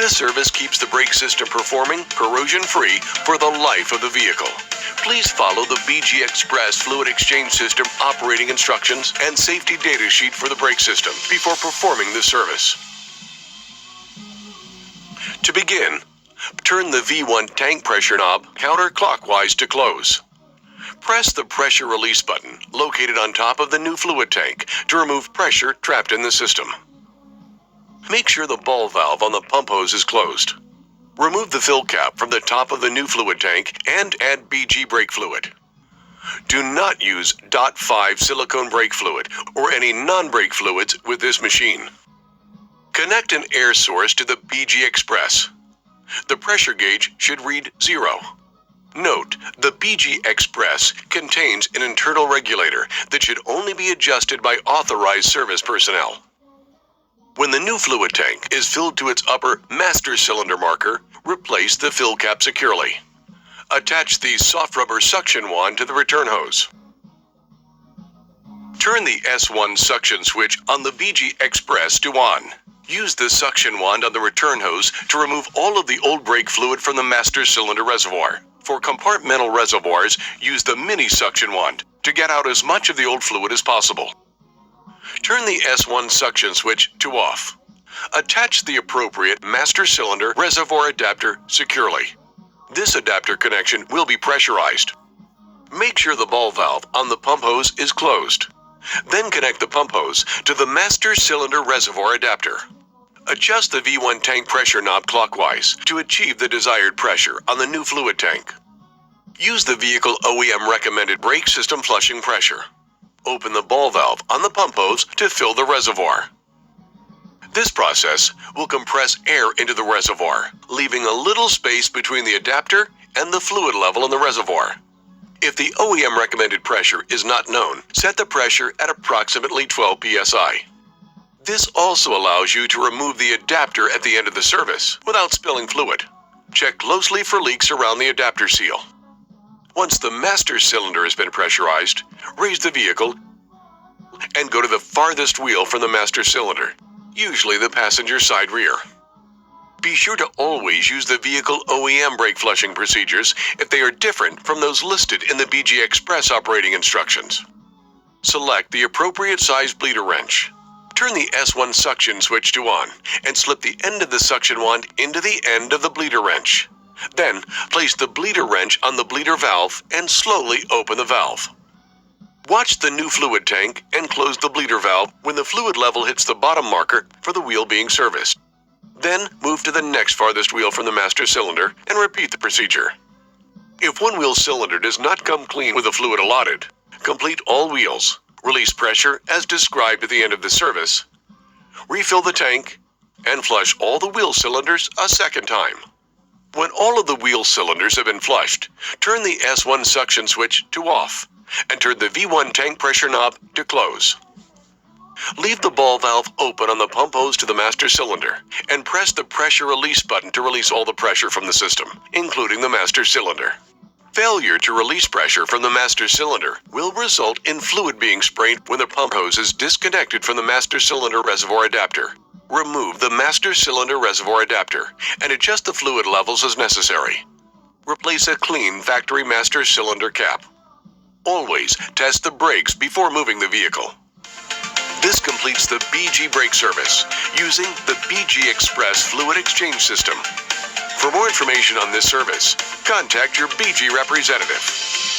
This service keeps the brake system performing corrosion-free for the life of the vehicle. Please follow the BG Express Fluid Exchange System operating instructions and safety data sheet for the brake system before performing this service. To begin, turn the V1 tank pressure knob counterclockwise to close. Press the pressure release button located on top of the new fluid tank to remove pressure trapped in the system. Make sure the ball valve on the pump hose is closed. Remove the fill cap from the top of the new fluid tank and add BG brake fluid. Do not use .5 silicone brake fluid or any non-brake fluids with this machine. Connect an air source to the BG Express. The pressure gauge should read 0. Note, the BG Express contains an internal regulator that should only be adjusted by authorized service personnel. When the new fluid tank is filled to its upper master cylinder marker, replace the fill cap securely. Attach the soft rubber suction wand to the return hose. Turn the S1 suction switch on the BG Express to on. Use the suction wand on the return hose to remove all of the old brake fluid from the master cylinder reservoir. For compartmental reservoirs, use the mini suction wand to get out as much of the old fluid as possible. Turn the S1 suction switch to off. Attach the appropriate master cylinder reservoir adapter securely. This adapter connection will be pressurized. Make sure the ball valve on the pump hose is closed. Then connect the pump hose to the master cylinder reservoir adapter. Adjust the V1 tank pressure knob clockwise to achieve the desired pressure on the new fluid tank. Use the vehicle OEM recommended brake system flushing pressure. Open the ball valve on the pump hose to fill the reservoir. This process will compress air into the reservoir, leaving a little space between the adapter and the fluid level in the reservoir. If the OEM recommended pressure is not known, set the pressure at approximately 12 psi. This also allows you to remove the adapter at the end of the service without spilling fluid. Check closely for leaks around the adapter seal. Once the master cylinder has been pressurized, raise the vehicle and go to the farthest wheel from the master cylinder, usually the passenger side rear. Be sure to always use the vehicle OEM brake flushing procedures if they are different from those listed in the BG Express operating instructions. Select the appropriate size bleeder wrench. Turn the S1 suction switch to on and slip the end of the suction wand into the end of the bleeder wrench. Then, place the bleeder wrench on the bleeder valve and slowly open the valve. Watch the new fluid tank and close the bleeder valve when the fluid level hits the bottom marker for the wheel being serviced. Then, move to the next farthest wheel from the master cylinder and repeat the procedure. If one wheel cylinder does not come clean with the fluid allotted, complete all wheels, release pressure as described at the end of the service, refill the tank, and flush all the wheel cylinders a second time. When all of the wheel cylinders have been flushed, turn the S1 suction switch to off and turn the V1 tank pressure knob to close. Leave the ball valve open on the pump hose to the master cylinder and press the pressure release button to release all the pressure from the system, including the master cylinder. Failure to release pressure from the master cylinder will result in fluid being sprayed when the pump hose is disconnected from the master cylinder reservoir adapter. Remove the master cylinder reservoir adapter and adjust the fluid levels as necessary. Replace a clean factory master cylinder cap. Always test the brakes before moving the vehicle. This completes the BG brake service using the BG Express Fluid Exchange System. For more information on this service, contact your BG representative.